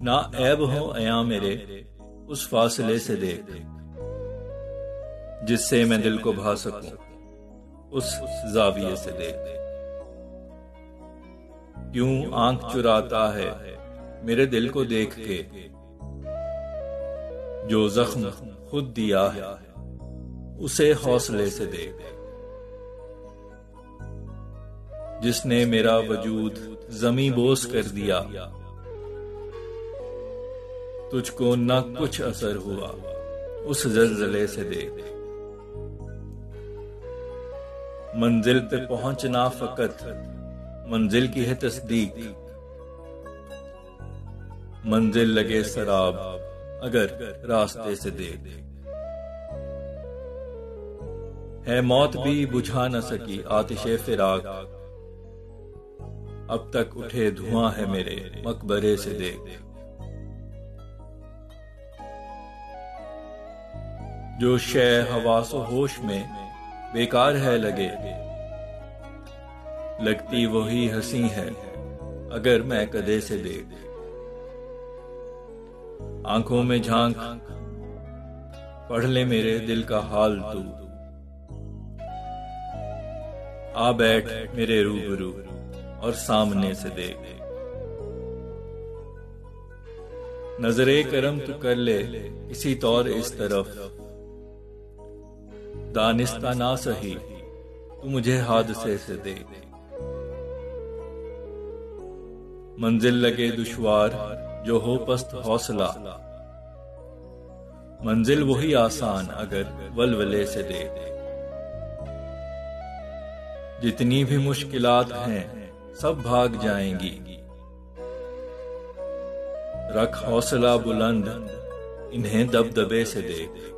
ना ऐब हो अयां मेरे उस फासले से देख, जिससे मैं दिल को भा सकूं उस जाविये से देख। क्यों आंख चुराता है मेरे दिल को देख के, जो जख्म खुद दिया है उसे हौसले से देख। जिसने मेरा वजूद जमी बोस कर दिया, तुझको न कुछ असर हुआ उस जल्जले से देख। मंजिल पे पहुंचना फकत मंजिल की है तस्दीक, मंजिल लगे सराब अगर रास्ते से देख। है मौत भी बुझा न सकी आतिशे फिराक, अब तक उठे धुआं है मेरे मकबरे से देख। जो शय हवासो होश में बेकार है लगे, लगती वही हंसी है अगर मैं कदे से देख। आंखों में झांक पढ़ ले मेरे दिल का हाल तू, आ बैठ मेरे रूबरू और सामने से देख। नजरे करम तू कर ले इसी तौर इस तरफ, दानिस्ता ना सही तू मुझे हादसे से देख। मंजिल लगे दुश्वार जो हो पस्त हौसला, मंजिल वही आसान अगर वलवले से देख। जितनी भी मुश्किलात हैं सब भाग जाएंगी, रख हौसला बुलंद इन्हें दबदबे से देख।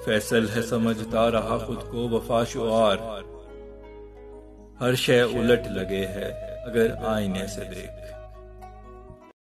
फैसल है समझता रहा खुद को वफा शुआर, हर शय उलट लगे है अगर आईने से देख।